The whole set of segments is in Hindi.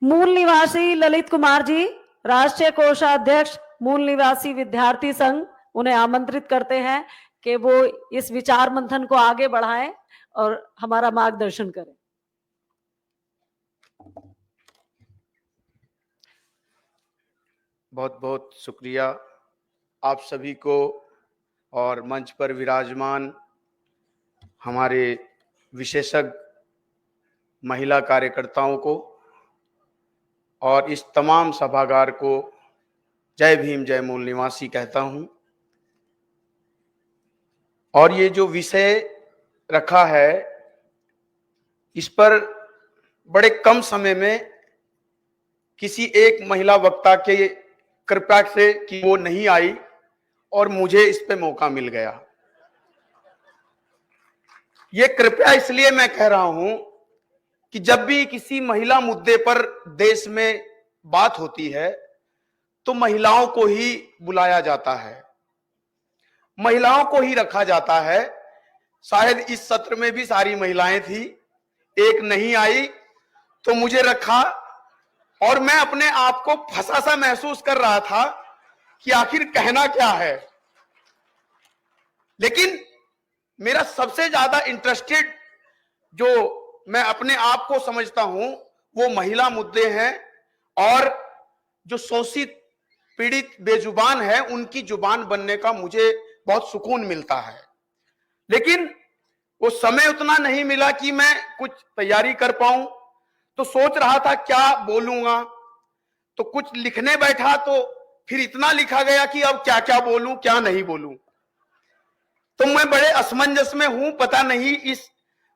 मूल निवासी ललित कुमार जी, राष्ट्रीय कोषाध्यक्ष मूल निवासी विद्यार्थी संघ, उन्हें आमंत्रित करते हैं कि वो इस विचार मंथन को आगे बढ़ाएं और हमारा मार्गदर्शन करें। बहुत बहुत शुक्रिया आप सभी को और मंच पर विराजमान हमारे विशेषज्ञ महिला कार्यकर्ताओं को और इस तमाम सभागार को जय भीम जय मूल निवासी कहता हूं। और ये जो विषय रखा है, इस पर बड़े कम समय में किसी एक महिला वक्ता के कृपा से कि वो नहीं आई और मुझे इस पे मौका मिल गया। ये कृपया इसलिए मैं कह रहा हूं कि जब भी किसी महिला मुद्दे पर देश में बात होती है तो महिलाओं को ही बुलाया जाता है, महिलाओं को ही रखा जाता है। शायद इस सत्र में भी सारी महिलाएं थी, एक नहीं आई तो मुझे रखा और मैं अपने आप को फंसा सा महसूस कर रहा था कि आखिर कहना क्या है। लेकिन मेरा सबसे ज्यादा इंटरेस्टेड जो मैं अपने आप को समझता हूं वो महिला मुद्दे हैं और जो शोषित पीड़ित बेजुबान है उनकी जुबान बनने का मुझे बहुत सुकून मिलता है। लेकिन वो समय उतना नहीं मिला कि मैं कुछ तैयारी कर पाऊं, तो सोच रहा था क्या बोलूंगा, तो कुछ लिखने बैठा तो फिर इतना लिखा गया कि अब क्या क्या बोलूं क्या नहीं बोलूं। तो मैं बड़े असमंजस में हूं, पता नहीं इस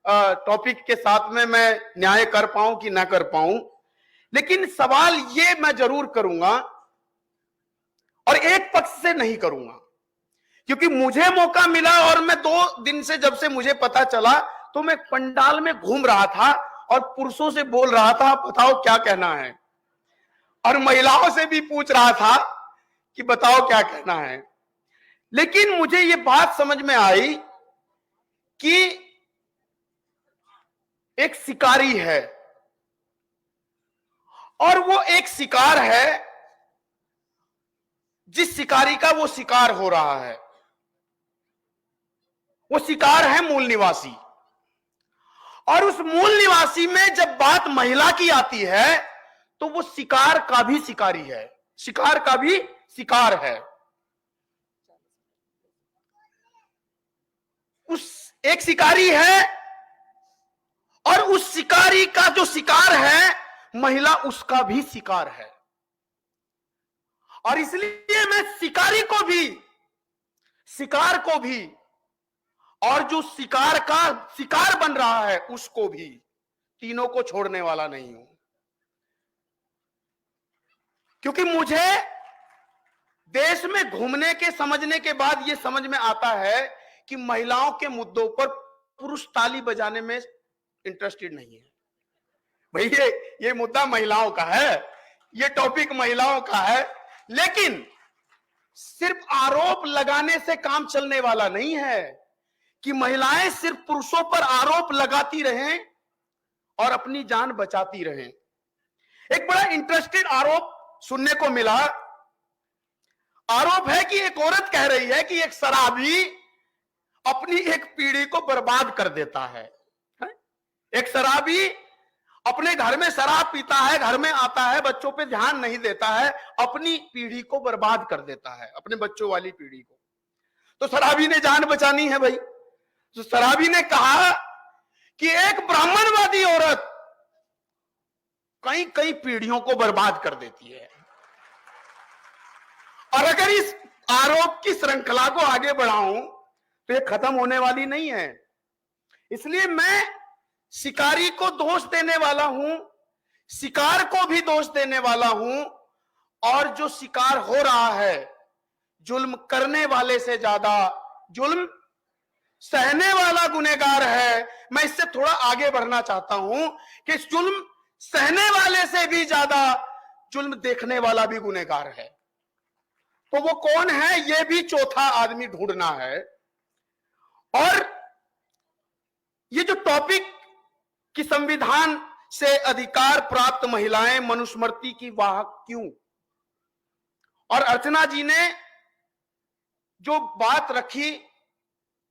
टॉपिक के साथ में मैं न्याय कर पाऊं कि ना कर पाऊं। लेकिन सवाल ये मैं जरूर करूंगा और एक पक्ष से नहीं करूंगा, क्योंकि मुझे मौका मिला और मैं 2 दिन से जब से मुझे पता चला तो मैं पंडाल में घूम रहा था और पुरुषों से बोल रहा था बताओ क्या कहना है, और महिलाओं से भी पूछ रहा था कि बताओ क्या कहना है। लेकिन मुझे ये बात समझ में आई कि एक शिकारी है और वो एक शिकार है, जिस शिकारी का वो शिकार हो रहा है वो शिकार है मूल निवासी। और उस मूल निवासी में जब बात महिला की आती है तो वो शिकार का भी शिकारी है, शिकार का भी शिकार है। उस एक शिकारी है और उस शिकारी का जो शिकार है महिला उसका भी शिकार है। और इसलिए मैं शिकारी को भी, शिकार को भी और जो शिकार का शिकार बन रहा है उसको भी, तीनों को छोड़ने वाला नहीं हूं। क्योंकि मुझे देश में घूमने के समझने के बाद यह समझ में आता है कि महिलाओं के मुद्दों पर पुरुष ताली बजाने में इंटरेस्टेड नहीं है। भाई ये मुद्दा महिलाओं का है, ये टॉपिक महिलाओं का है। लेकिन सिर्फ आरोप लगाने से काम चलने वाला नहीं है कि महिलाएं सिर्फ पुरुषों पर आरोप लगाती रहें और अपनी जान बचाती रहें। एक बड़ा इंटरेस्टेड आरोप सुनने को मिला। आरोप है कि एक औरत कह रही है कि एक शराबी अपनी एक पीढ़ी को बर्बाद कर देता है। एक शराबी अपने घर में शराब पीता है, घर में आता है, बच्चों पे ध्यान नहीं देता है, अपनी पीढ़ी को बर्बाद कर देता है, अपने बच्चों वाली पीढ़ी को। तो शराबी ने जान बचानी है भाई, तो शराबी ने कहा कि एक ब्राह्मणवादी औरत कई कई पीढ़ियों को बर्बाद कर देती है। और अगर इस आरोप की श्रृंखला को आगे बढ़ाऊं तो ये खत्म होने वाली नहीं है। इसलिए मैं शिकारी को दोष देने वाला हूं, शिकार को भी दोष देने वाला हूं, और जो शिकार हो रहा है जुल्म करने वाले से ज्यादा जुल्म सहने वाला गुनहगार है। मैं इससे थोड़ा आगे बढ़ना चाहता हूं कि जुल्म सहने वाले से भी ज्यादा जुल्म देखने वाला भी गुनहगार है। तो वो कौन है, ये भी चौथा आदमी ढूंढना है। और ये जो टॉपिक कि संविधान से अधिकार प्राप्त महिलाएं मनुस्मृति की वाहक क्यों? और अर्चना जी ने जो बात रखी,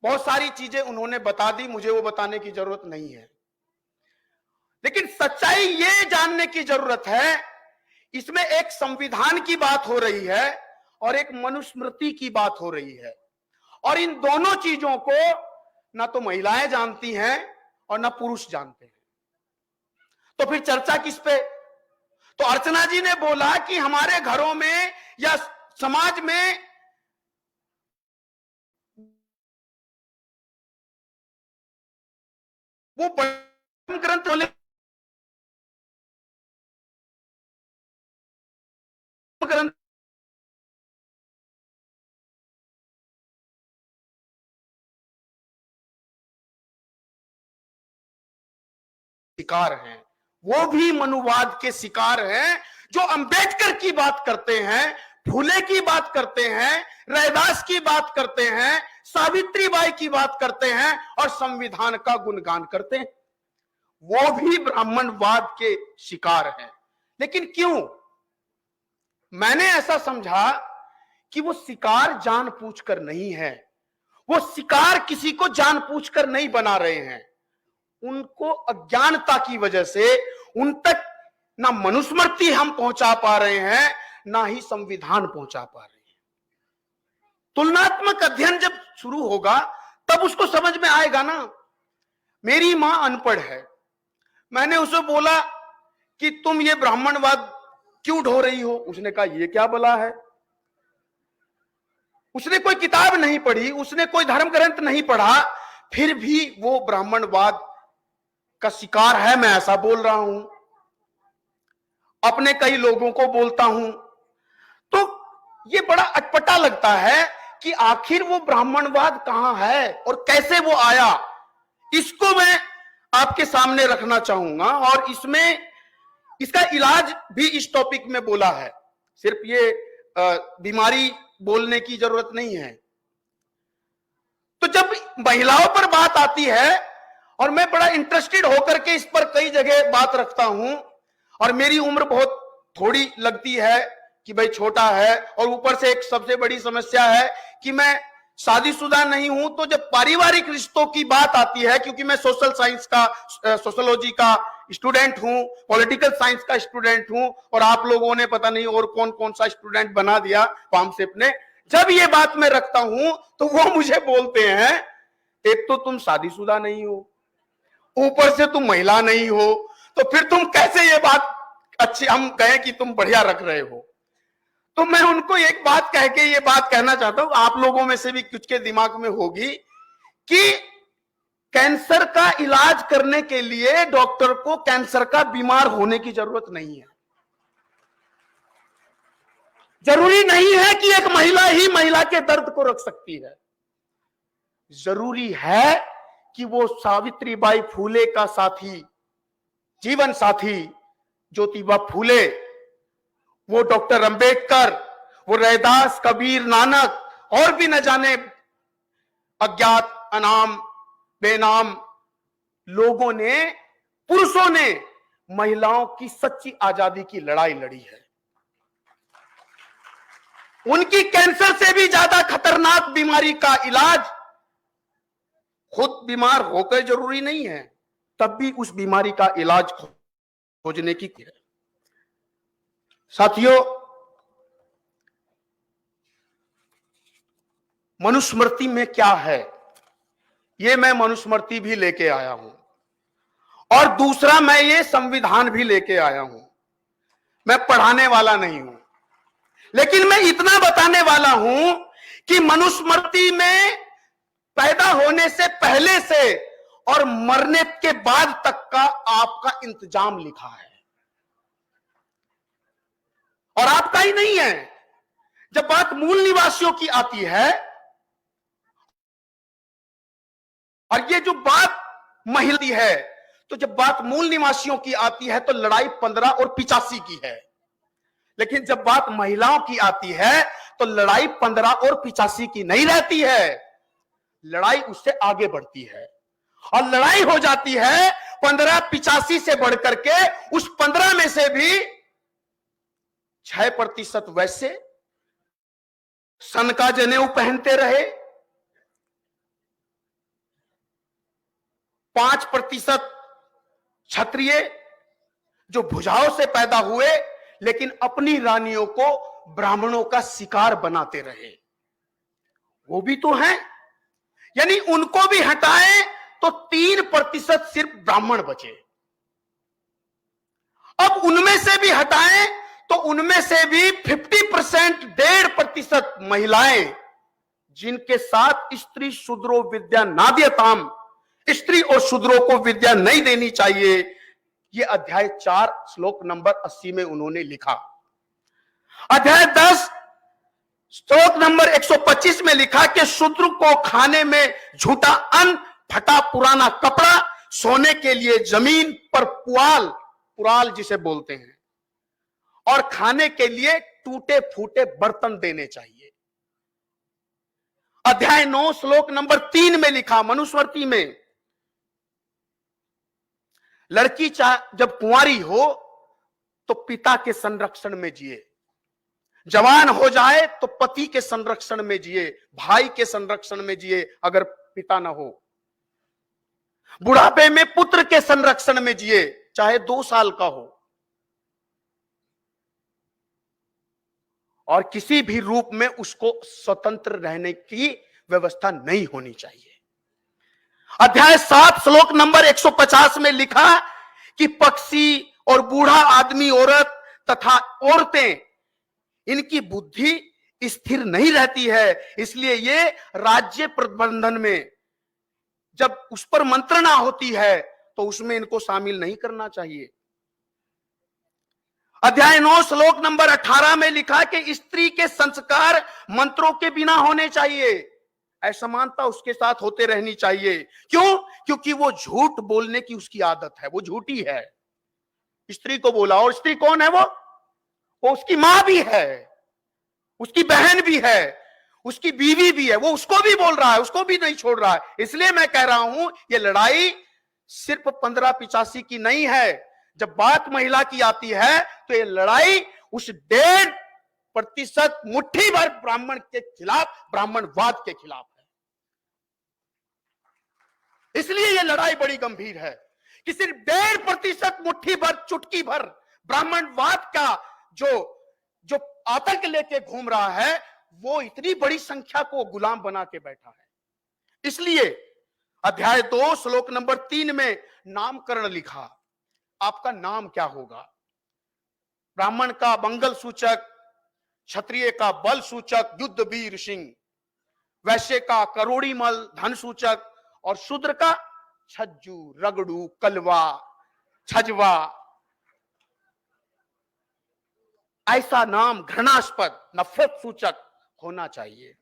बहुत सारी चीजें उन्होंने बता दी, मुझे वो बताने की जरूरत नहीं है, लेकिन सच्चाई ये जानने की जरूरत है, इसमें एक संविधान की बात हो रही है और एक मनुस्मृति की बात हो रही है, और इन दोनों चीजों को ना तो महिलाएं जानती हैं और ना पुरुष जानते हैं। तो फिर चर्चा किस पे? तो अर्चना जी ने बोला कि हमारे घरों में या समाज में वो ग्रंथ ग्रंथ शिकार हैं, वो भी मनुवाद के शिकार हैं, जो अंबेडकर की बात करते हैं, फुले की बात करते हैं, रैदास की बात करते हैं, सावित्रीबाई की बात करते हैं और संविधान का गुणगान करते हैं, वो भी ब्राह्मणवाद के शिकार हैं। लेकिन क्यों? मैंने ऐसा समझा कि वो शिकार जानबूझकर नहीं है, वो शिकार किसी को जानबूझकर नहीं बना रहे हैं, उनको अज्ञानता की वजह से उन तक ना मनुस्मृति हम पहुंचा पा रहे हैं, ना ही संविधान पहुंचा पा रहे हैं। तुलनात्मक अध्ययन जब शुरू होगा तब उसको समझ में आएगा ना। मेरी मां अनपढ़ है, मैंने उसे बोला कि तुम ये ब्राह्मणवाद क्यों ढो रही हो? उसने कहा ये क्या बला है। उसने कोई किताब नहीं पढ़ी, उसने कोई धर्म ग्रंथ नहीं पढ़ा, फिर भी वो ब्राह्मणवाद का शिकार है। मैं ऐसा बोल रहा हूं, अपने कई लोगों को बोलता हूं, तो ये बड़ा अटपटा लगता है कि आखिर वो ब्राह्मणवाद कहां है और कैसे वो आया। इसको मैं आपके सामने रखना चाहूंगा और इसमें इसका इलाज भी इस टॉपिक में बोला है, सिर्फ ये बीमारी बोलने की जरूरत नहीं है। तो जब महिलाओं पर बात आती है, और मैं बड़ा इंटरेस्टेड होकर के इस पर कई जगह बात रखता हूं, और मेरी उम्र बहुत थोड़ी लगती है कि भाई छोटा है, और ऊपर से एक सबसे बड़ी समस्या है कि मैं शादीशुदा नहीं हूं, तो जब पारिवारिक रिश्तों की बात आती है, क्योंकि मैं सोशल साइंस का, सोशोलॉजी का स्टूडेंट हूं, पॉलिटिकल साइंस का स्टूडेंट हूं, और आप लोगों ने पता नहीं और कौन कौन सा स्टूडेंट बना दिया पामसेप ने, जब ये बात मैं रखता हूं तो वो मुझे बोलते हैं, एक तो तुम शादीशुदा नहीं हो, ऊपर से तुम महिला नहीं हो, तो फिर तुम कैसे ये बात अच्छी हम कहें कि तुम बढ़िया रख रहे हो। तो मैं उनको एक बात कह के ये बात कहना चाहता हूं, आप लोगों में से भी कुछ के दिमाग में होगी कि कैंसर का इलाज करने के लिए डॉक्टर को कैंसर का बीमार होने की जरूरत नहीं है। जरूरी नहीं है कि एक महिला ही महिला के दर्द को रख सकती है, जरूरी है कि वो सावित्रीबाई फूले का साथी, जीवन साथी ज्योतिबा फूले, वो डॉक्टर अंबेडकर, वो रैदास, कबीर, नानक और भी न जाने अज्ञात, अनाम, बेनाम लोगों ने, पुरुषों ने महिलाओं की सच्ची आजादी की लड़ाई लड़ी है। उनकी कैंसर से भी ज्यादा खतरनाक बीमारी का इलाज खुद बीमार होकर जरूरी नहीं है, तब भी उस बीमारी का इलाज खोजने की है। साथियों, मनुस्मृति में क्या है, ये मैं मनुस्मृति भी लेके आया हूं, और दूसरा मैं ये संविधान भी लेके आया हूं। मैं पढ़ाने वाला नहीं हूं, लेकिन मैं इतना बताने वाला हूं कि मनुस्मृति में पैदा होने से पहले से और मरने के बाद तक का आपका इंतजाम लिखा है, और आपका ही नहीं है। जब बात मूल निवासियों की आती है, और ये जो बात महिला है, तो जब बात मूल निवासियों की आती है तो लड़ाई 15 और 85 की है, लेकिन जब बात महिलाओं की आती है तो लड़ाई 15 और 85 की नहीं रहती है, लड़ाई उससे आगे बढ़ती है, और लड़ाई हो जाती है 1585 से बढ़कर के उस 15 में से भी 6% वैसे सन का जनेऊ पहनते रहे, 5% क्षत्रिय जो भुजाओं से पैदा हुए लेकिन अपनी रानियों को ब्राह्मणों का शिकार बनाते रहे, वो भी तो हैं। यानी उनको भी हटाएं तो 3% सिर्फ ब्राह्मण बचे। अब उनमें से भी हटाएं तो उनमें से भी 50%, 1.5% महिलाएं, जिनके साथ स्त्री शूद्रो विद्या नाद्यताम, स्त्री और शूद्रों को विद्या नहीं देनी चाहिए, ये अध्याय 4 श्लोक नंबर 80 में उन्होंने लिखा। अध्याय 10 श्लोक नंबर 125 में लिखा कि शूद्र को खाने में झूठा अन्न, फटा पुराना कपड़ा, सोने के लिए जमीन पर पुआल, पुराल जिसे बोलते हैं, और खाने के लिए टूटे फूटे बर्तन देने चाहिए। अध्याय 9 श्लोक नंबर 3 में लिखा, मनुस्मृति में, लड़की जब कुंवारी हो तो पिता के संरक्षण में जिए, जवान हो जाए तो पति के संरक्षण में जिए, भाई के संरक्षण में जिए अगर पिता ना हो, बुढ़ापे में पुत्र के संरक्षण में जिए, चाहे 2 साल का हो, और किसी भी रूप में उसको स्वतंत्र रहने की व्यवस्था नहीं होनी चाहिए। अध्याय 7 श्लोक नंबर 150 में लिखा कि पक्षी और बूढ़ा आदमी, औरत तथा औरतें, इनकी बुद्धि स्थिर नहीं रहती है, इसलिए ये राज्य प्रबंधन में जब उस पर मंत्रणा होती है तो उसमें इनको शामिल नहीं करना चाहिए। अध्याय 9 श्लोक नंबर 18 में लिखा कि स्त्री के संस्कार मंत्रों के बिना होने चाहिए, असमानता उसके साथ होते रहनी चाहिए। क्यों? क्योंकि वो झूठ बोलने की उसकी आदत है, वो झूठी है। स्त्री को बोला, और स्त्री कौन है? वो उसकी मां भी है, उसकी बहन भी है, उसकी बीवी भी है, वो उसको भी बोल रहा है, उसको भी नहीं छोड़ रहा है। इसलिए मैं कह रहा हूं ये लड़ाई सिर्फ 1585 की नहीं है। जब बात महिला की आती है तो ये लड़ाई उस 1.5% मुट्ठी भर ब्राह्मण के खिलाफ, ब्राह्मणवाद के खिलाफ है। इसलिए ये लड़ाई बड़ी गंभीर है कि सिर्फ 1.5% मुट्ठी भर, चुटकी भर ब्राह्मणवाद का जो आतंक लेके घूम रहा है, वो इतनी बड़ी संख्या को गुलाम बना के बैठा है। इसलिए अध्याय 2 श्लोक नंबर 3 में नामकरण लिखा, आपका नाम क्या होगा? ब्राह्मण का मंगल सूचक, क्षत्रिय का बल सूचक युद्ध वीर सिंह, वैश्य का करोड़ीमल धन सूचक, और शूद्र का छज्जू, रगड़ू, कलवा, छजवा। ऐसा नाम घृणास्पद, नफरत सूचक होना चाहिए।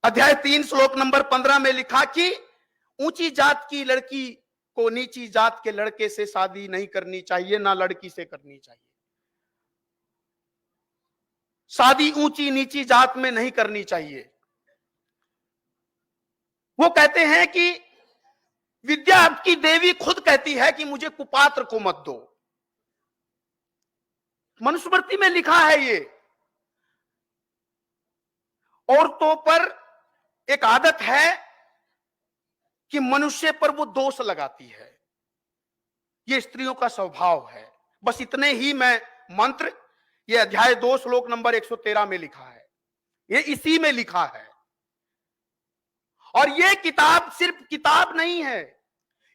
अध्याय 3 श्लोक नंबर 15 में लिखा कि ऊंची जात की लड़की को नीची जात के लड़के से शादी नहीं करनी चाहिए, ना लड़की से करनी चाहिए। शादी ऊंची नीची जात में नहीं करनी चाहिए। वो कहते हैं कि विद्या की देवी खुद कहती है कि मुझे कुपात्र को मत दो। मनुस्मृति में लिखा है ये। औरतों पर एक आदत है कि मनुष्य पर वो दोष लगाती है, ये स्त्रियों का स्वभाव है। बस इतने ही मैं मंत्र, ये अध्याय 2 श्लोक नंबर 113 में लिखा है, ये इसी में लिखा है। और ये किताब सिर्फ किताब नहीं है,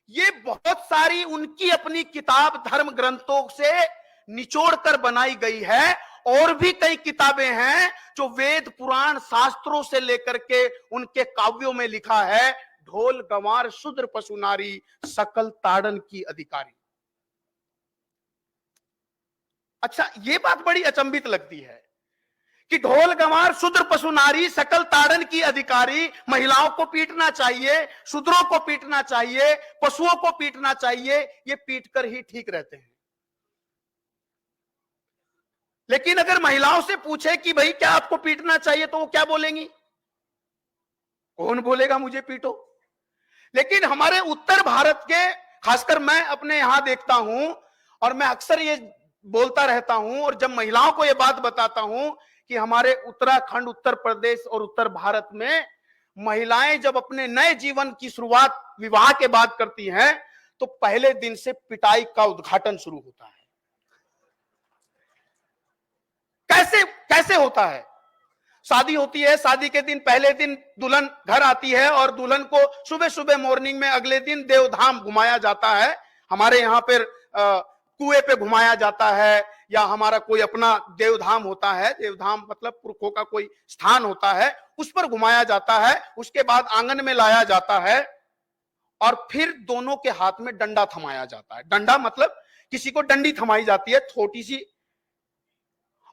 ये बहुत सारी उनकी अपनी किताब धर्म ग्रंथों से निचोड़ कर बनाई गई है। और भी कई किताबें हैं जो वेद पुराण शास्त्रों से लेकर के उनके काव्यों में लिखा है, ढोल गंवार शूद्र पशु नारी सकल ताड़न की अधिकारी। अच्छा, ये बात बड़ी अचंभित लगती है कि ढोल गंवार शूद्र पशु नारी सकल ताड़न की अधिकारी, महिलाओं को पीटना चाहिए, शूद्रों को पीटना चाहिए, पशुओं को पीटना चाहिए, ये पीट कर ही ठीक रहते हैं। लेकिन अगर महिलाओं से पूछे कि भाई क्या आपको पीटना चाहिए, तो वो क्या बोलेंगी? कौन बोलेगा मुझे पीटो? लेकिन हमारे उत्तर भारत के खासकर मैं अपने यहां देखता हूं और मैं अक्सर ये बोलता रहता हूं और जब महिलाओं को ये बात बताता हूं कि हमारे उत्तराखंड, उत्तर प्रदेश और उत्तर भारत में महिलाएं जब अपने नए जीवन की शुरुआत विवाह के बाद करती हैं तो पहले दिन से पिटाई का उद्घाटन शुरू होता है। कैसे कैसे होता है? शादी होती है, शादी के दिन पहले दिन दुल्हन घर आती है और दुल्हन को सुबह सुबह मॉर्निंग में अगले दिन देवधाम घुमाया जाता है। हमारे यहाँ पर कुएं पे घुमाया जाता है या हमारा कोई अपना देवधाम होता है, देवधाम मतलब पुरखों का कोई स्थान होता है, उस पर घुमाया जाता है। उसके बाद आंगन में लाया जाता है और फिर दोनों के हाथ में डंडा थमाया जाता है। डंडा मतलब किसी को डंडी थमाई जाती है छोटी सी,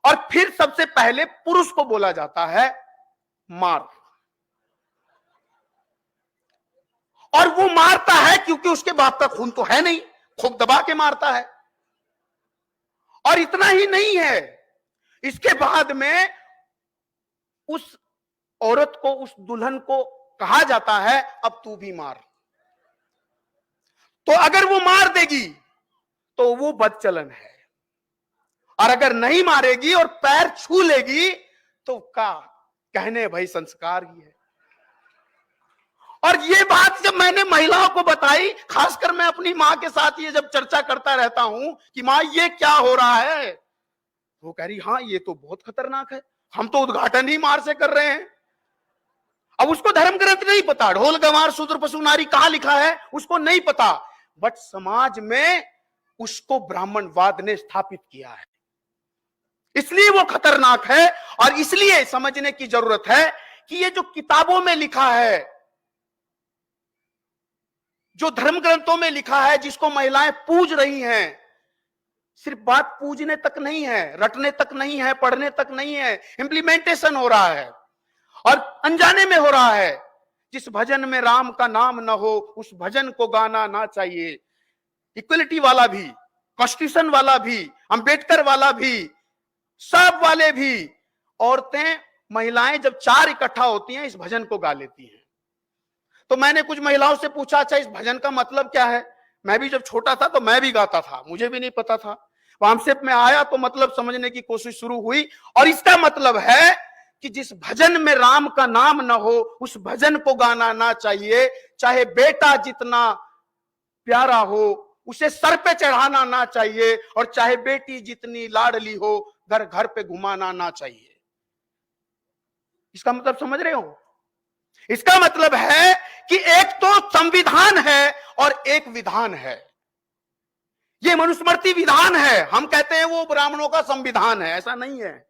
और फिर सबसे पहले पुरुष को बोला जाता है मार, और वो मारता है क्योंकि उसके बाप का खून तो है नहीं, खूब दबा के मारता है। और इतना ही नहीं है, इसके बाद में उस औरत को, उस दुल्हन को कहा जाता है अब तू भी मार। तो अगर वो मार देगी तो वो बदचलन है, और अगर नहीं मारेगी और पैर छू लेगी तो का कहने भाई संस्कार ही है। और ये बात जब मैंने महिलाओं को बताई, खासकर मैं अपनी मां के साथ ये जब चर्चा करता रहता हूं कि मां ये क्या हो रहा है, वो कह रही हाँ ये तो बहुत खतरनाक है, हम तो उद्घाटन ही मार से कर रहे हैं। अब उसको धर्म ग्रंथ नहीं पता, ढोल गंवार शूद्र पशु नारी कहां लिखा है उसको नहीं पता, बट समाज में उसको ब्राह्मणवाद ने स्थापित किया है, इसलिए वो खतरनाक है। और इसलिए समझने की जरूरत है कि ये जो किताबों में लिखा है, जो धर्म ग्रंथों में लिखा है, जिसको महिलाएं पूज रही हैं, सिर्फ बात पूजने तक नहीं है, रटने तक नहीं है, पढ़ने तक नहीं है, इंप्लीमेंटेशन हो रहा है और अनजाने में हो रहा है। जिस भजन में राम का नाम न हो उस भजन को गाना ना चाहिए। इक्वलिटी वाला भी, कॉन्स्टिट्यूशन वाला भी, अंबेडकर वाला भी, सब वाले भी, औरतें महिलाएं जब चार इकट्ठा होती हैं इस भजन को गा लेती हैं। तो मैंने कुछ महिलाओं से पूछा अच्छा इस भजन का मतलब क्या है? मैं भी जब छोटा था तो मैं भी गाता था, मुझे भी नहीं पता था। वामसेप में आया तो मतलब समझने की कोशिश शुरू हुई, और इसका मतलब है कि जिस भजन में राम का नाम ना हो उस भजन को गाना ना चाहिए। चाहे बेटा जितना प्यारा हो उसे सर पे चढ़ाना ना चाहिए, और चाहे बेटी जितनी लाडली हो घर घर पे घुमाना ना चाहिए। इसका मतलब समझ रहे हो? इसका मतलब है कि एक तो संविधान है और एक विधान है। ये मनुस्मृति विधान है, हम कहते हैं वो ब्राह्मणों का संविधान है, ऐसा नहीं है।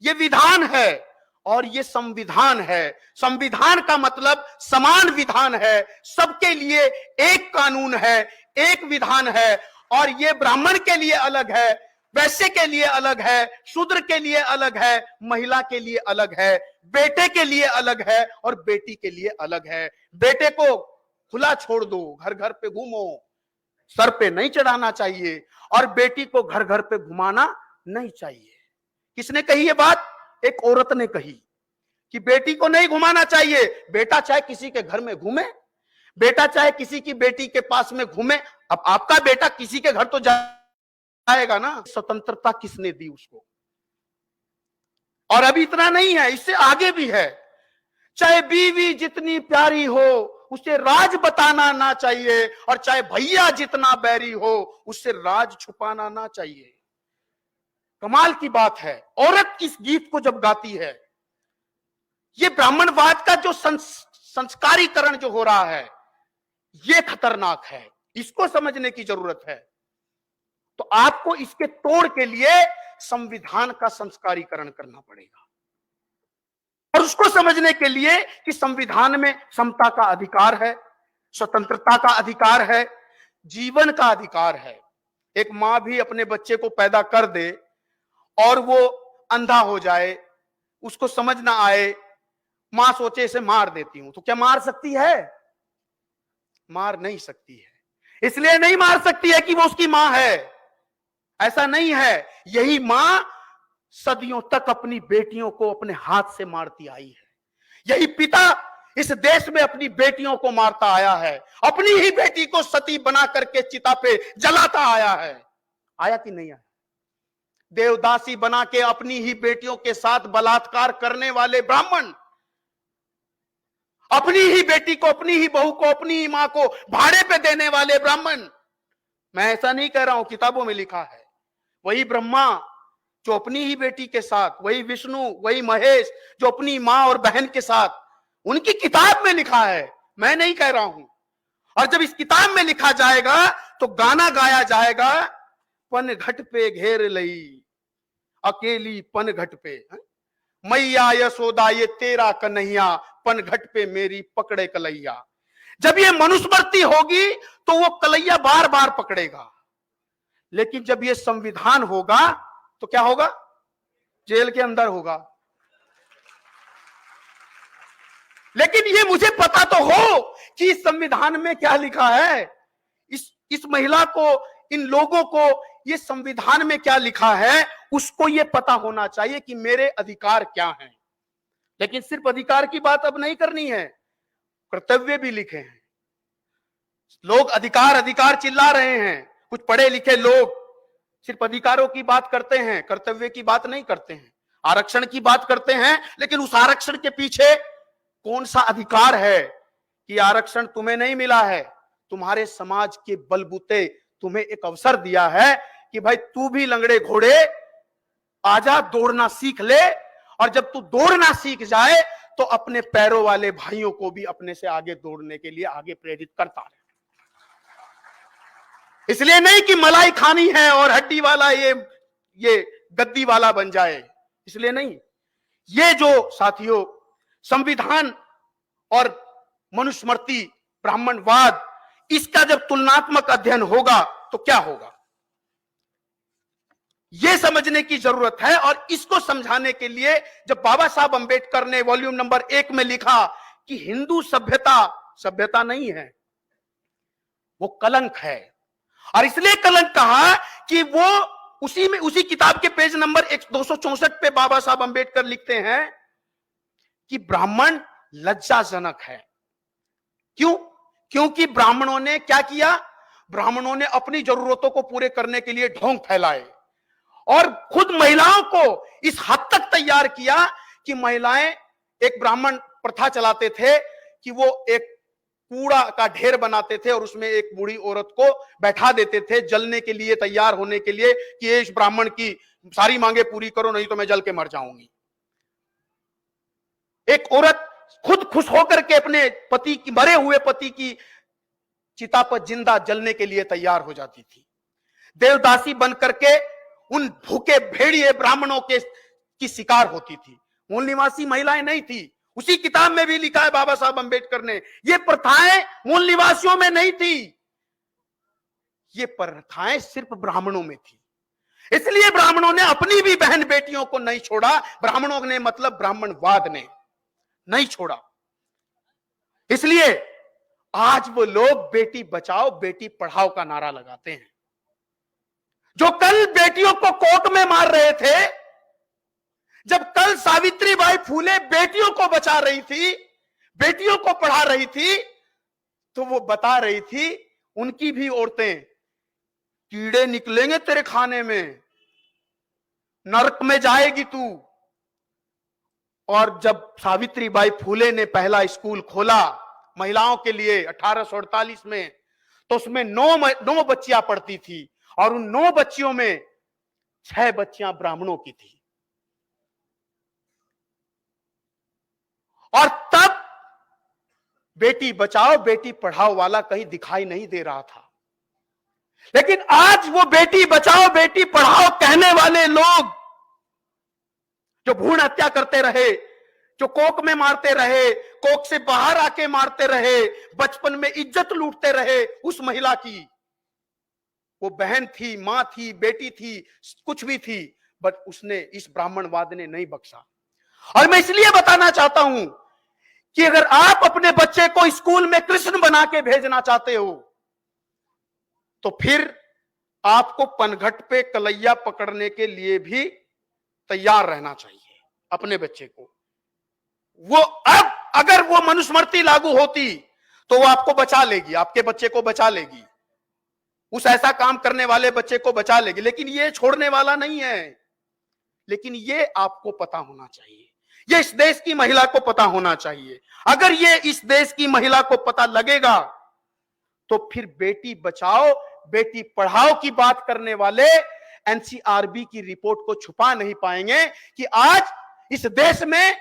ये विधान है और ये संविधान है। संविधान का मतलब समान विधान है, सबके लिए एक कानून है, एक विधान है। और ये ब्राह्मण के लिए अलग है, वैश्य के लिए अलग है, शूद्र के लिए अलग है, महिला के लिए अलग है, बेटे के लिए अलग है और बेटी के लिए अलग है। बेटे को खुला छोड़ दो, घर घर पे घूमो, सर पे नहीं चढ़ाना चाहिए, और बेटी को घर घर पे घुमाना नहीं चाहिए। किसने कही ये बात? एक औरत ने कही कि बेटी को नहीं घुमाना चाहिए। बेटा चाहे किसी के घर में घूमे, बेटा चाहे किसी की बेटी के पास में घूमे। अब आपका बेटा किसी के घर तो जाएगा ना। स्वतंत्रता किसने दी उसको? और अभी इतना नहीं है, इससे आगे भी है। चाहे बीवी जितनी प्यारी हो उसे राज बताना ना चाहिए, और चाहे भैया जितना बैरी हो उससे राज छुपाना ना चाहिए। कमाल की बात है, औरत इस गीत को जब गाती है, ये ब्राह्मणवाद का जो संस्कारीकरण जो हो रहा है ये खतरनाक है, इसको समझने की जरूरत है। तो आपको इसके तोड़ के लिए संविधान का संस्कारीकरण करना पड़ेगा, और उसको समझने के लिए कि संविधान में समता का अधिकार है, स्वतंत्रता का अधिकार है, जीवन का अधिकार है। एक मां भी अपने बच्चे को पैदा कर दे और वो अंधा हो जाए, उसको समझ ना आए, मां सोचे इसे मार देती हूं, तो क्या मार सकती है? मार नहीं सकती है। इसलिए नहीं मार सकती है कि वो उसकी मां है, ऐसा नहीं है। यही मां सदियों तक अपनी बेटियों को अपने हाथ से मारती आई है। यही पिता इस देश में अपनी बेटियों को मारता आया है, अपनी ही बेटी को सती बना करके चिता पे जलाता आया है। आया कि नहीं आया? देवदासी बना के अपनी ही बेटियों के साथ बलात्कार करने वाले ब्राह्मण, अपनी ही बेटी को, अपनी ही बहू को, अपनी ही मां को भाड़े पे देने वाले ब्राह्मण। मैं ऐसा नहीं कह रहा हूं, किताबों में लिखा है। वही ब्रह्मा जो अपनी ही बेटी के साथ, वही विष्णु, वही महेश जो अपनी मां और बहन के साथ, उनकी किताब में लिखा है, मैं नहीं कह रहा हूं। और जब इस किताब में लिखा जाएगा तो गाना गाया जाएगा, पन घट पे घेर लई अकेली पन घट पे, मैया यशोदा ये तेरा कन्हैया, पन घट पे मेरी पकड़े कलैया। जब ये मनुस्मृति होगी तो वो कलैया बार बार पकड़ेगा, लेकिन जब ये संविधान होगा तो क्या होगा? जेल के अंदर होगा। लेकिन ये मुझे पता तो हो कि इस संविधान में क्या लिखा है। इस महिला को, इन लोगों को ये संविधान में क्या लिखा है उसको ये पता होना चाहिए कि मेरे अधिकार क्या हैं। लेकिन सिर्फ अधिकार की बात अब नहीं करनी है, कर्तव्य भी लिखे हैं। लोग अधिकार अधिकार चिल्ला रहे हैं, कुछ पढ़े लिखे लोग सिर्फ अधिकारों की बात करते हैं, कर्तव्य की बात नहीं करते हैं। आरक्षण की बात करते हैं, लेकिन उस आरक्षण के पीछे कौन सा अधिकार है कि आरक्षण तुम्हें नहीं मिला है, तुम्हारे समाज के बलबूते तुम्हें एक अवसर दिया है कि भाई तू भी लंगड़े घोड़े आजा, दौड़ना सीख ले। और जब तू दौड़ना सीख जाए तो अपने पैरों वाले भाइयों को भी अपने से आगे दौड़ने के लिए आगे प्रेरित करता रहे। इसलिए नहीं कि मलाई खानी है और हड्डी वाला ये गद्दी वाला बन जाए, इसलिए नहीं। ये जो साथियों संविधान और मनुस्मृति, ब्राह्मणवाद, इसका जब तुलनात्मक अध्ययन होगा तो क्या होगा, यह समझने की जरूरत है। और इसको समझाने के लिए जब बाबा साहब अंबेडकर ने वॉल्यूम नंबर 1 में लिखा कि हिंदू सभ्यता नहीं है, वो कलंक है। और इसलिए कलंक कहा कि वो उसी किताब के पेज नंबर 264 पे बाबा साहब अंबेडकर लिखते हैं कि ब्राह्मण लज्जाजनक है। क्यों? क्योंकि ब्राह्मणों ने क्या किया? ब्राह्मणों ने अपनी जरूरतों को पूरे करने के लिए ढोंग फैलाए और खुद महिलाओं को इस हद तक तैयार किया कि महिलाएं, एक ब्राह्मण प्रथा चलाते थे कि वो एक कूड़ा का ढेर बनाते थे और उसमें एक बूढ़ी औरत को बैठा देते थे जलने के लिए, तैयार होने के लिए कि इस ब्राह्मण की सारी मांगे पूरी करो नहीं तो मैं जल के मर जाऊंगी। एक औरत खुद खुश होकर के अपने पति की, मरे हुए पति की चिता पर जिंदा जलने के लिए तैयार हो जाती थी। देवदासी बन करके उन भूखे भेड़िए ब्राह्मणों की शिकार होती थी। मूल निवासी महिलाएं नहीं थी। उसी किताब में भी लिखा है बाबा साहब अंबेडकर ने, ये प्रथाएं मूल निवासियों में नहीं थी, ये प्रथाएं सिर्फ ब्राह्मणों में थी। इसलिए ब्राह्मणों ने अपनी भी बहन बेटियों को नहीं छोड़ा। ब्राह्मणों ने मतलब ब्राह्मणवाद ने नहीं छोड़ा। इसलिए आज वो लोग बेटी बचाओ बेटी पढ़ाओ का नारा लगाते हैं। जो कल बेटियों को कोर्ट में मार रहे थे, जब कल सावित्रीबाई फूले बेटियों को बचा रही थी, बेटियों को पढ़ा रही थी, तो वो बता रही थी उनकी भी औरतें, कीड़े निकलेंगे तेरे खाने में, नरक में जाएगी तू। और जब सावित्रीबाई फूले ने पहला स्कूल खोला महिलाओं के लिए 1848 में, तो उसमें 9 बच्चियां पढ़ती थी और उन 9 बच्चियों में 6 बच्चियां ब्राह्मणों की थी। और तब बेटी बचाओ बेटी पढ़ाओ वाला कहीं दिखाई नहीं दे रहा था। लेकिन आज वो बेटी बचाओ बेटी पढ़ाओ कहने वाले लोग जो भ्रूण हत्या करते रहे, जो कोक में मारते रहे, कोक से बाहर आके मारते रहे, बचपन में इज्जत लूटते रहे उस महिला की, वो बहन थी, मां थी, बेटी थी, कुछ भी थी, बट उसने, इस ब्राह्मणवाद ने नहीं बख्शा। और मैं इसलिए बताना चाहता हूं कि अगर आप अपने बच्चे को स्कूल में कृष्ण बना के भेजना चाहते हो तो फिर आपको पनघट पे कलैया पकड़ने के लिए भी तैयार रहना चाहिए अपने बच्चे को। वो अब अगर वो मनुस्मृति लागू होती तो वो आपको बचा लेगी, आपके बच्चे को बचा लेगी, उस ऐसा काम करने वाले बच्चे को बचा लेगी, लेकिन ये छोड़ने वाला नहीं है। लेकिन ये आपको पता होना चाहिए, ये इस देश की महिला को पता होना चाहिए। अगर ये इस देश की महिला को पता लगेगा तो फिर बेटी बचाओ बेटी पढ़ाओ की बात करने वाले एनसीआरबी की रिपोर्ट को छुपा नहीं पाएंगे कि आज इस देश में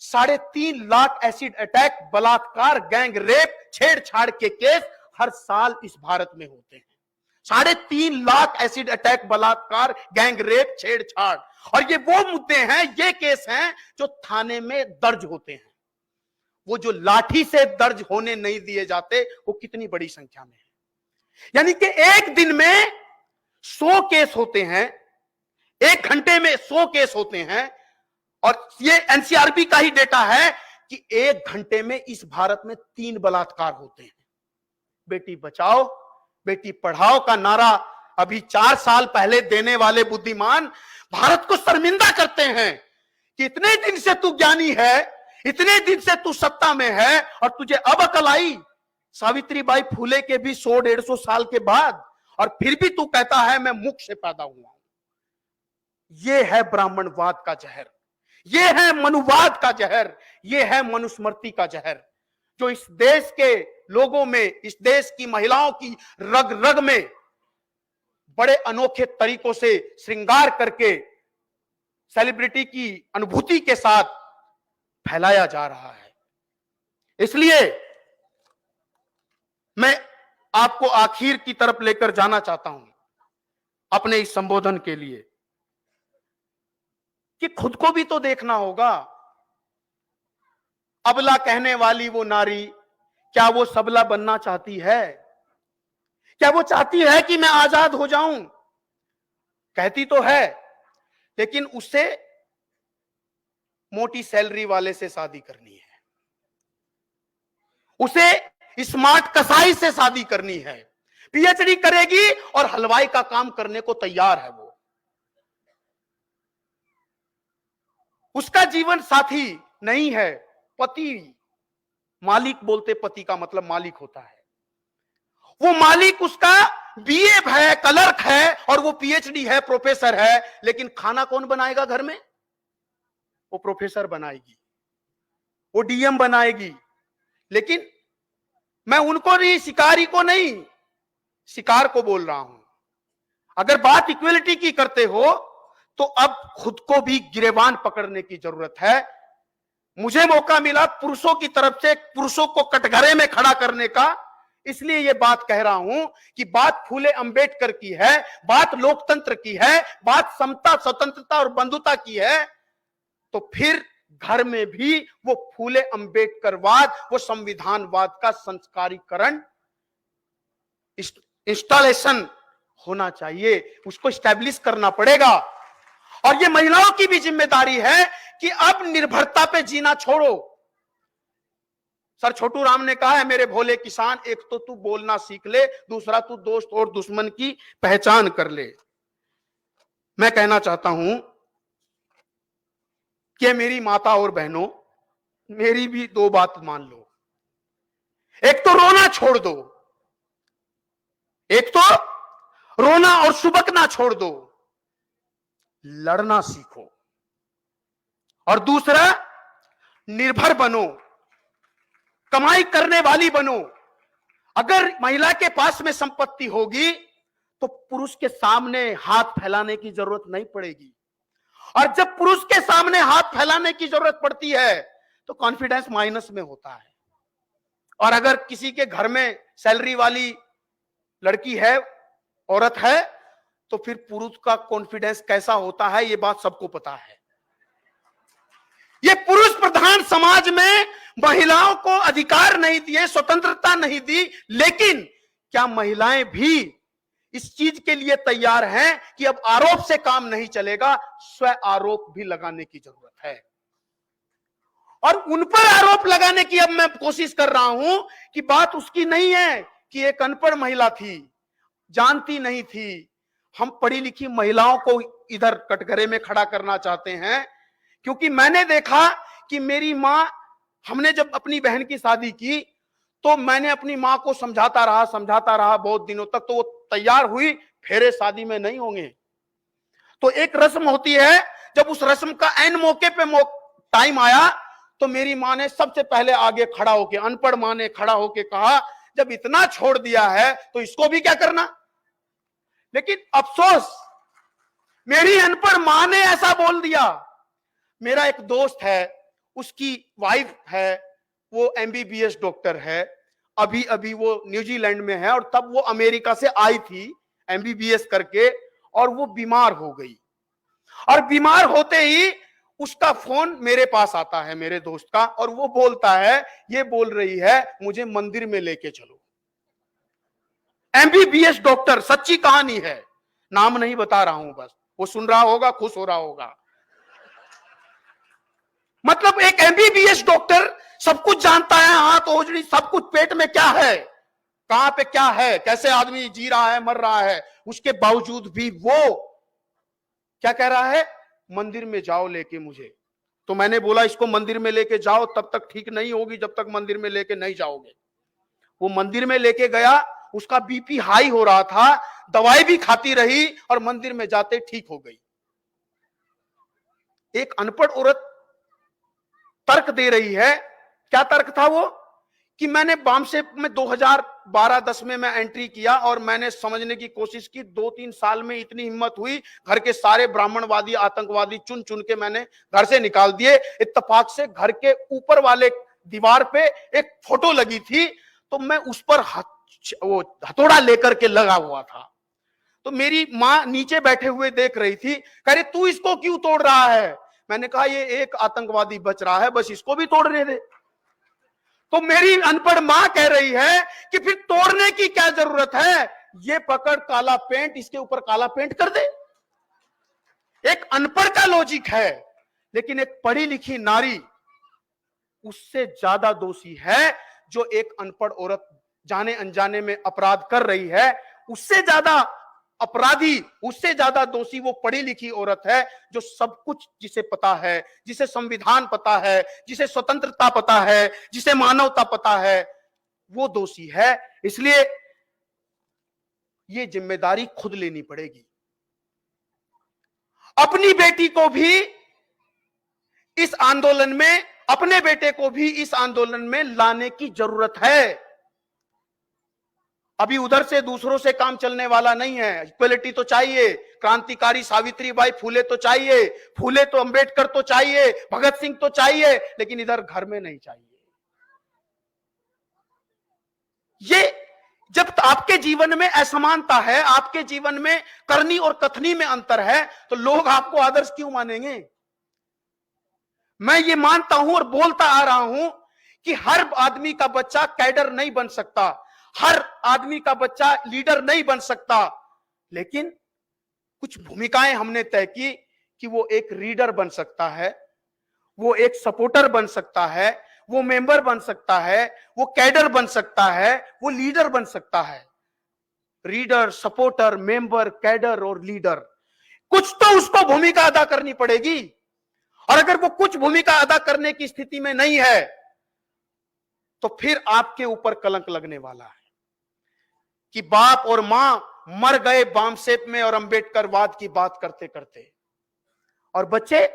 3.5 लाख एसिड अटैक, बलात्कार, गैंग रेप, छेड़छाड़ के केस हर साल इस भारत में होते हैं। 3.5 लाख एसिड अटैक, बलात्कार, गैंग रेप, छेड़छाड़, और ये वो मुद्दे हैं, ये केस हैं जो थाने में दर्ज होते हैं। वो जो लाठी से दर्ज होने नहीं दिए जाते वो कितनी बड़ी संख्या में है। यानी कि एक दिन में 100 केस होते हैं, 1 घंटे में 100 केस होते हैं, और ये एनसीआरबी का ही डेटा है कि 1 घंटे में इस भारत में 3 बलात्कार होते हैं। बेटी बचाओ बेटी पढ़ाओ का नारा अभी 4 साल पहले देने वाले बुद्धिमान भारत को शर्मिंदा करते हैं कि इतने दिन से तू ज्ञानी है, इतने दिन से तू सत्ता में है, और तुझे अब अकल आई सावित्रीबाई फूले के भी 100-150 साल के बाद, और फिर भी तू कहता है मैं मुख से पैदा हुआ हूं। यह है ब्राह्मणवाद का जहर, यह है मनुवाद का जहर, यह है मनुस्मृति का जहर, जो इस देश के लोगों में, इस देश की महिलाओं की रग रग में बड़े अनोखे तरीकों से श्रृंगार करके सेलिब्रिटी की अनुभूति के साथ फैलाया जा रहा है। इसलिए मैं आपको आखिर की तरफ लेकर जाना चाहता हूं अपने इस संबोधन के लिए कि खुद को भी तो देखना होगा। अबला कहने वाली वो नारी, क्या वो सबला बनना चाहती है? क्या वो चाहती है कि मैं आजाद हो जाऊं? कहती तो है, लेकिन उससे मोटी सैलरी वाले से शादी करनी है, उसे स्मार्ट कसाई से शादी करनी है, पीएचडी करेगी और हलवाई का काम करने को तैयार है वो। उसका जीवन साथी नहीं है पति। मालिक बोलते पति का मतलब मालिक होता है। वो मालिक उसका बीए है, क्लर्क है, और वो पीएचडी है, प्रोफेसर है, लेकिन खाना कौन बनाएगा घर में? वो प्रोफेसर बनाएगी, वो डीएम बनाएगी। लेकिन मैं उनको नहीं, शिकारी को नहीं, शिकार को बोल रहा हूं। अगर बात इक्वलिटी की करते हो तो अब खुद को भी गिरेबान पकड़ने की जरूरत है। मुझे मौका मिला पुरुषों की तरफ से पुरुषों को कटघरे में खड़ा करने का, इसलिए यह बात कह रहा हूं कि बात फूले अंबेडकर की है, बात लोकतंत्र की है, बात समता, स्वतंत्रता और बंधुता की है, तो फिर घर में भी वो फूले अंबेडकरवाद, वो संविधानवाद का संस्कारीकरण, इंस्टॉलेशन होना चाहिए, उसको स्टैब्लिश करना पड़ेगा। और ये महिलाओं की भी जिम्मेदारी है कि अब निर्भरता पे जीना छोड़ो। सर छोटू राम ने कहा है, मेरे भोले किसान, एक तो तू बोलना सीख ले, दूसरा तू दोस्त और दुश्मन की पहचान कर ले। मैं कहना चाहता हूं कि मेरी माता और बहनों, मेरी भी 2 बात मान लो। एक तो रोना छोड़ दो, एक तो रोना और सुबकना छोड़ दो, लड़ना सीखो। और दूसरा, निर्भर बनो, कमाई करने वाली बनो। अगर महिला के पास में संपत्ति होगी तो पुरुष के सामने हाथ फैलाने की जरूरत नहीं पड़ेगी। और जब पुरुष के सामने हाथ फैलाने की जरूरत पड़ती है तो कॉन्फिडेंस माइनस में होता है। और अगर किसी के घर में सैलरी वाली लड़की है, औरत है, तो फिर पुरुष का कॉन्फिडेंस कैसा होता है ये बात सबको पता है। ये पुरुष प्रधान समाज में महिलाओं को अधिकार नहीं दिए, स्वतंत्रता नहीं दी, लेकिन क्या महिलाएं भी इस चीज के लिए तैयार हैं कि अब आरोप से काम नहीं चलेगा, स्व आरोप भी लगाने की जरूरत है। और उन पर आरोप लगाने की अब मैं कोशिश कर रहा हूं कि बात उसकी नहीं है कि एक अनपढ़ महिला थी, जानती नहीं थी। हम पढ़ी लिखी महिलाओं को इधर कटघरे में खड़ा करना चाहते हैं, क्योंकि मैंने देखा कि मेरी मां हमने जब अपनी बहन की शादी की तो मैंने अपनी मां को समझाता रहा बहुत दिनों तक, तो वो तैयार हुई, फेरे शादी में नहीं होंगे। तो एक रस्म होती है, जब उस रस्म का ऐन मौके पे टाइम आया तो मेरी मां ने सबसे पहले आगे खड़ा होके, अनपढ़ मां ने खड़ा होके कहा, जब इतना छोड़ दिया है तो इसको भी क्या करना। लेकिन अफसोस, मेरी अनपढ़ मां ने ऐसा बोल दिया। मेरा एक दोस्त है, उसकी वाइफ है, वो एमबीबीएस डॉक्टर है, अभी अभी वो न्यूजीलैंड में है, और तब वो अमेरिका से आई थी एमबीबीएस करके, और वो बीमार हो गई। और बीमार होते ही उसका फोन मेरे पास आता है, मेरे दोस्त का, और वो बोलता है, ये बोल रही है मुझे मंदिर में लेके चलो। एमबीबीएस डॉक्टर, सच्ची कहानी है, नाम नहीं बता रहा हूं, बस वो सुन रहा होगा, खुश हो रहा होगा। मतलब एक एमबीबीएस डॉक्टर सब कुछ जानता है, हाथ ओजड़ी सब कुछ, पेट में क्या है, कहां पे क्या है, कैसे आदमी जी रहा है, मर रहा है, उसके बावजूद भी वो क्या कह रहा है, मंदिर में जाओ लेके मुझे। तो मैंने बोला, इसको मंदिर में लेके जाओ, तब तक ठीक नहीं होगी जब तक मंदिर में लेके नहीं जाओगे। वो मंदिर में लेके गया, उसका बीपी हाई हो रहा था, दवाई भी खाती रही, और मंदिर में जाते ठीक हो गई। एक अनपढ़ औरत तर्क दे रही है, क्या तर्क था वो, कि मैंने बामसेप में 2012-10 में मैं एंट्री किया, और मैंने समझने की कोशिश की, 2-3 साल में इतनी हिम्मत हुई, घर के सारे ब्राह्मणवादी आतंकवादी चुन चुन के मैंने घर से निकाल दिए। इत्तेफाक से घर के ऊपर वाले दीवार पे एक फोटो लगी थी, तो मैं उस पर वो हथौड़ा लेकर के लगा हुआ था। तो मेरी मां नीचे बैठे हुए देख रही थी, कह रही तू इसको क्यों तोड़ रहा है। मैंने कहा, ये एक आतंकवादी बच रहा है, बस इसको भी तोड़ने दे। तो मेरी अनपढ़ मां कह रही है कि फिर तोड़ने की क्या जरूरत है, ये पकड़ काला पेंट, इसके ऊपर काला पेंट कर दे। एक अनपढ़ का लॉजिक है, लेकिन एक पढ़ी लिखी नारी उससे ज्यादा दोषी है। जो एक अनपढ़ औरत जाने अनजाने में अपराध कर रही है, उससे ज्यादा अपराधी, उससे ज्यादा दोषी वो पढ़ी लिखी औरत है, जो सब कुछ जिसे पता है, जिसे संविधान पता है, जिसे स्वतंत्रता पता है, जिसे मानवता पता है, वो दोषी है। इसलिए ये जिम्मेदारी खुद लेनी पड़ेगी। अपनी बेटी को भी इस आंदोलन में, अपने बेटे को भी इस आंदोलन में लाने की जरूरत है। अभी उधर से दूसरों से काम चलने वाला नहीं है। इक्वलिटी तो चाहिए, क्रांतिकारी सावित्रीबाई फुले तो चाहिए, फुले तो अंबेडकर तो चाहिए, भगत सिंह तो चाहिए, लेकिन इधर घर में नहीं चाहिए। ये जब आपके जीवन में असमानता है, आपके जीवन में करनी और कथनी में अंतर है, तो लोग आपको आदर्श क्यों मानेंगे। मैं ये मानता हूं और बोलता आ रहा हूं कि हर आदमी का बच्चा कैडर नहीं बन सकता, हर आदमी का बच्चा लीडर नहीं बन सकता, लेकिन कुछ भूमिकाएं हमने तय की कि वो एक रीडर बन सकता है, वो एक सपोर्टर बन सकता है, वो मेंबर बन सकता है, वो कैडर बन सकता है, वो लीडर बन सकता है। रीडर, सपोर्टर, मेंबर, कैडर और लीडर, कुछ तो उसको भूमिका अदा करनी पड़ेगी। और अगर वो कुछ भूमिका अदा करने की स्थिति में नहीं है, तो फिर आपके ऊपर कलंक लगने वाला है कि बाप और मां मर गए बामसेप में और अंबेडकरवाद की बात करते करते, और बच्चे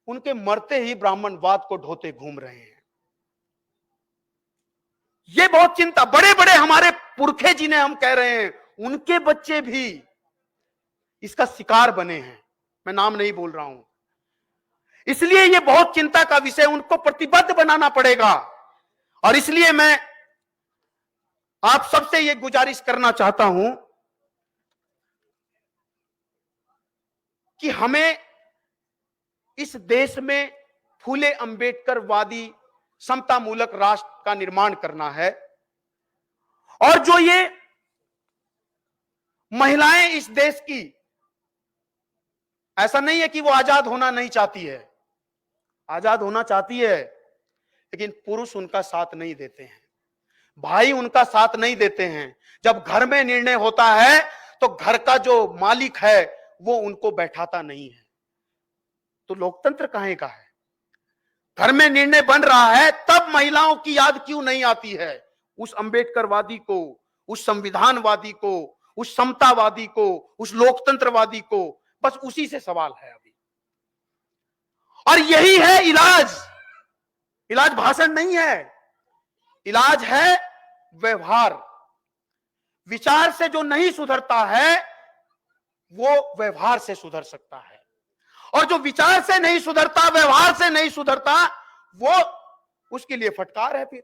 उनके मरते ही ब्राह्मणवाद को ढोते घूम रहे हैं। ये बहुत चिंता, बड़े बड़े हमारे पुरखे जिन्हें हम कह रहे हैं, उनके बच्चे भी इसका शिकार बने हैं। मैं नाम नहीं बोल रहा हूं। इसलिए ये बहुत चिंता का विषय, उनको प्रतिबद्ध बनाना पड़ेगा। और इसलिए मैं आप सबसे ये गुजारिश करना चाहता हूं कि हमें इस देश में फूले अंबेडकरवादी समतामूलक राष्ट्र का निर्माण करना है। और जो ये महिलाएं इस देश की, ऐसा नहीं है कि वो आजाद होना नहीं चाहती है, आजाद होना चाहती है, लेकिन पुरुष उनका साथ नहीं देते हैं, भाई उनका साथ नहीं देते हैं। जब घर में निर्णय होता है तो घर का जो मालिक है वो उनको बैठाता नहीं है। तो लोकतंत्र कहां का है। घर में निर्णय बन रहा है, तब महिलाओं की याद क्यों नहीं आती है? उस अंबेडकरवादी को, उस संविधानवादी को, उस समतावादी को, उस लोकतंत्रवादी को, बस उसी से सवाल है अभी। और यही है इलाज। इलाज भाषण नहीं है, इलाज है व्यवहार। विचार से जो नहीं सुधरता है वो व्यवहार से सुधर सकता है, और जो विचार से नहीं सुधरता, व्यवहार से नहीं सुधरता, वो उसके लिए फटकार है। फिर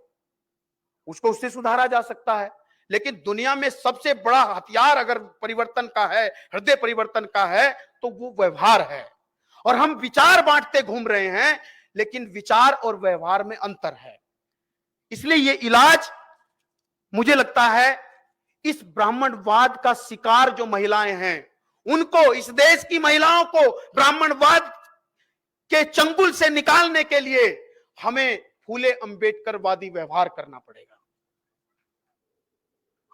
उसको उससे सुधारा जा सकता है। लेकिन दुनिया में सबसे बड़ा हथियार अगर परिवर्तन का है, हृदय परिवर्तन का है, तो वो व्यवहार है। और हम विचार बांटते घूम रहे हैं, लेकिन विचार और व्यवहार में अंतर है। इसलिए ये इलाज मुझे लगता है, इस ब्राह्मणवाद का शिकार जो महिलाएं हैं उनको, इस देश की महिलाओं को ब्राह्मणवाद के चंगुल से निकालने के लिए हमें फूले अंबेडकरवादी व्यवहार करना पड़ेगा।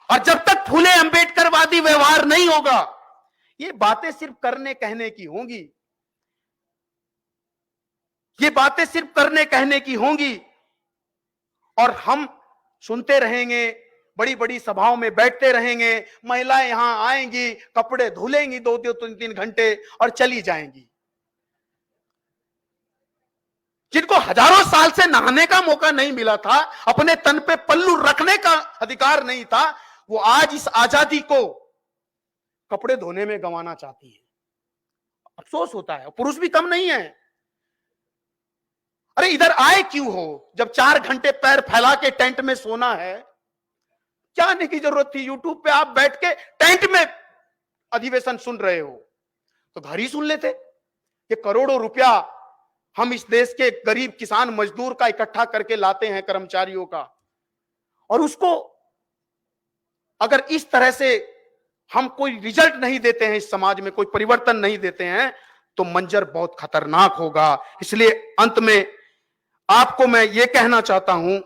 और जब तक फूले अंबेडकरवादी व्यवहार नहीं होगा, ये बातें सिर्फ करने कहने की होंगी, ये बातें सिर्फ करने कहने की होंगी, और हम सुनते रहेंगे, बड़ी बड़ी सभाओं में बैठते रहेंगे, महिलाएं यहां आएंगी, कपड़े धुलेंगी 2-3 घंटे और चली जाएंगी। जिनको हजारों साल से नहाने का मौका नहीं मिला था, अपने तन पे पल्लू रखने का अधिकार नहीं था, वो आज इस आजादी को कपड़े धोने में गंवाना चाहती है। अफसोस होता है। पुरुष भी कम नहीं है। अरे इधर आए क्यों हो जब 4 घंटे पैर फैला के टेंट में सोना है? क्या आने की जरूरत थी? यूट्यूब पे आप बैठ के टेंट में अधिवेशन सुन रहे हो तो घर ही सुन लेते। ये करोड़ों रुपया हम इस देश के गरीब किसान मजदूर का इकट्ठा करके लाते हैं, कर्मचारियों का, और उसको अगर इस तरह से हम कोई रिजल्ट नहीं देते हैं, इस समाज में कोई परिवर्तन नहीं देते हैं, तो मंजर बहुत खतरनाक होगा। इसलिए अंत में आपको मैं ये कहना चाहता हूं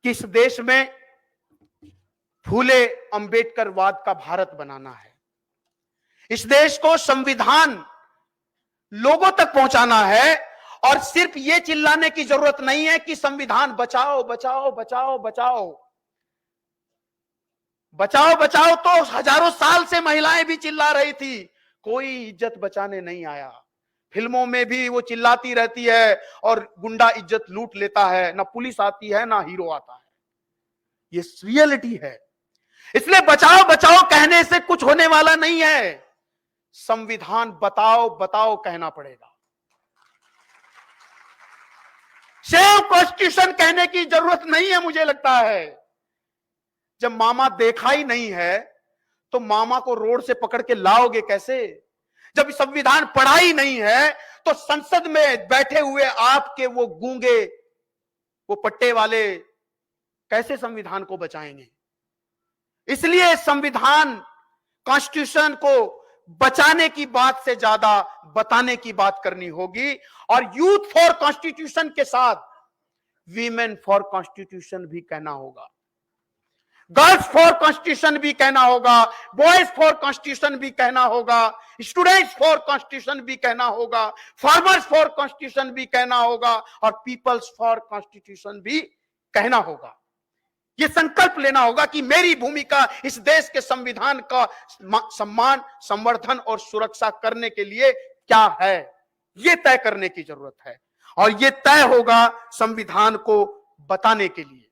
कि इस देश में फूले अंबेडकरवाद का भारत बनाना है। इस देश को संविधान लोगों तक पहुंचाना है, और सिर्फ ये चिल्लाने की जरूरत नहीं है कि संविधान बचाओ बचाओ बचाओ बचाओ बचाओ बचाओ। तो हजारों साल से महिलाएं भी चिल्ला रही थी, कोई इज्जत बचाने नहीं आया। फिल्मों में भी वो चिल्लाती रहती है और गुंडा इज्जत लूट लेता है, ना पुलिस आती है ना हीरो आता है। ये रियलिटी है। इसलिए बचाओ बचाओ कहने से कुछ होने वाला नहीं है। संविधान बताओ बताओ कहना पड़ेगा। सेव कॉन्स्टिट्यूशन कहने की जरूरत नहीं है। मुझे लगता है जब मामा देखा ही नहीं है तो मामा को रोड से पकड़ के लाओगे कैसे? जब संविधान पढ़ा ही नहीं है तो संसद में बैठे हुए आपके वो गूंगे, वो पट्टे वाले कैसे संविधान को बचाएंगे? इसलिए संविधान, कॉन्स्टिट्यूशन को बचाने की बात से ज्यादा बताने की बात करनी होगी। और यूथ फॉर कॉन्स्टिट्यूशन के साथ वीमेन फॉर कॉन्स्टिट्यूशन भी कहना होगा, गर्ल्स फॉर कॉन्स्टिट्यूशन भी कहना होगा, बॉयज फॉर कॉन्स्टिट्यूशन भी कहना होगा, स्टूडेंट्स फॉर कॉन्स्टिट्यूशन भी कहना होगा, फार्मर्स फॉर कॉन्स्टिट्यूशन भी कहना होगा, और पीपल्स फॉर कॉन्स्टिट्यूशन भी कहना होगा। ये संकल्प लेना होगा कि मेरी भूमिका इस देश के संविधान का सम्मान, संवर्धन और सुरक्षा करने के लिए क्या है, ये तय करने की जरूरत है। और ये तय होगा संविधान को बताने के लिए।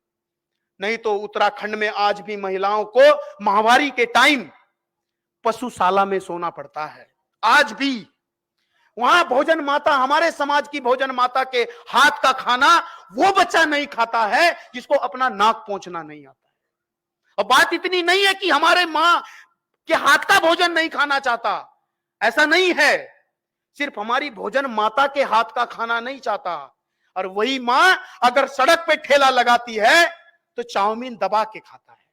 नहीं तो उत्तराखंड में आज भी महिलाओं को माहवारी के टाइम पशुशाला में सोना पड़ता है। आज भी वहां भोजन माता, हमारे समाज की भोजन माता के हाथ का खाना वो बच्चा नहीं खाता है जिसको अपना नाक पोंछना नहीं आता है। और बात इतनी नहीं है कि हमारे मां के हाथ का भोजन नहीं खाना चाहता, ऐसा नहीं है। सिर्फ हमारी भोजन माता के हाथ का खाना नहीं चाहता, और वही मां अगर सड़क पे ठेला लगाती है तो चाउमीन दबा के खाता है,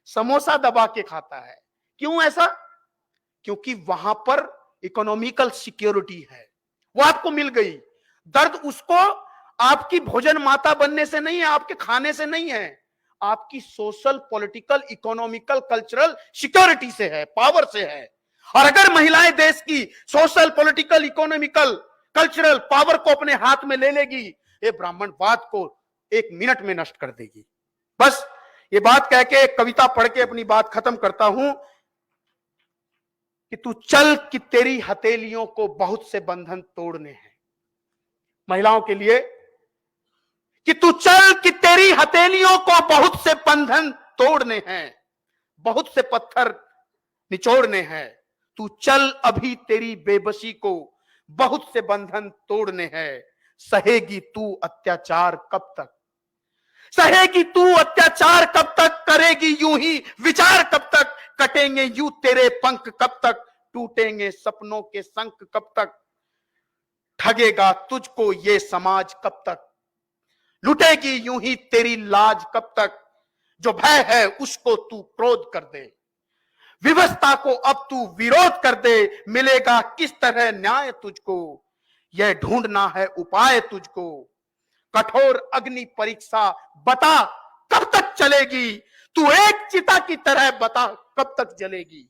समोसा दबा के खाता है। क्यों ऐसा? क्योंकि वहां पर इकोनॉमिकल सिक्योरिटी है, वो आपको मिल गई। दर्द उसको आपकी भोजन माता बनने से नहीं है, आपके खाने से नहीं है, आपकी social, political, economical, cultural security से है, पावर से है। और अगर महिलाएं देश की social, political, economical, cultural power को अपने हाथ में ले लेगी, ये ब्राह्मणवाद को 1 मिनट में नष्ट कर देगी। बस ये बात कह के एक कविता पढ़ के अपनी बात खत्म करता हूं कि तू चल कि तेरी हथेलियों को बहुत से बंधन तोड़ने हैं। महिलाओं के लिए कि तू चल कि तेरी हथेलियों को बहुत से बंधन तोड़ने हैं, बहुत से पत्थर निचोड़ने हैं। तू चल अभी तेरी बेबसी को बहुत से बंधन तोड़ने हैं। सहेगी तू अत्याचार कब तक, सहेगी तू अत्याचार कब तक, करेगी यूं ही विचार कब तक, कटेंगे यूं तेरे पंख कब तक, टूटेंगे सपनों के संख कब तक, ठगेगा तुझको ये समाज कब तक, लुटेगी यूं ही तेरी लाज कब तक, जो भय है उसको तू क्रोध कर दे, विवशता को अब तू विरोध कर दे, मिलेगा किस तरह न्याय तुझको, यह ढूंढना है उपाय तुझको, कठोर अग्नि परीक्षा बता कब तक चलेगी, तू एक चिता की तरह बता कब तक जलेगी,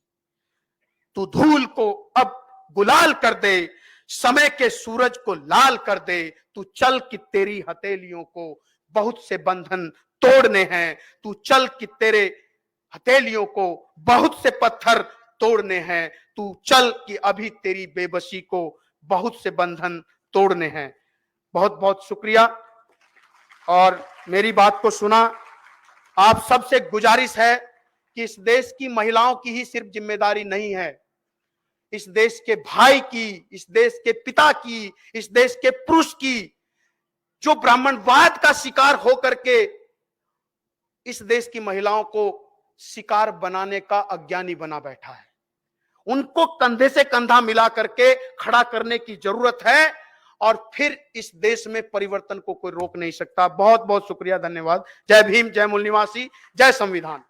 तू धूल को अब गुलाल कर दे, समय के सूरज को लाल कर दे, तू चल कि तेरी हथेलियों को बहुत से बंधन तोड़ने हैं, तू चल कि तेरे हथेलियों को बहुत से पत्थर तोड़ने हैं, तू चल कि अभी तेरी बेबसी को बहुत से बंधन तोड़ने हैं। बहुत बहुत शुक्रिया और मेरी बात को सुना। आप सबसे गुजारिश है कि इस देश की महिलाओं की ही सिर्फ जिम्मेदारी नहीं है, इस देश के भाई की, इस देश के पिता की, इस देश के पुरुष की, जो ब्राह्मणवाद का शिकार होकर के इस देश की महिलाओं को शिकार बनाने का अज्ञानी बना बैठा है, उनको कंधे से कंधा मिला करके खड़ा करने की जरूरत है और फिर इस देश में परिवर्तन को कोई रोक नहीं सकता। बहुत बहुत शुक्रिया, धन्यवाद। जय भीम, जय मूल निवासी, जय संविधान।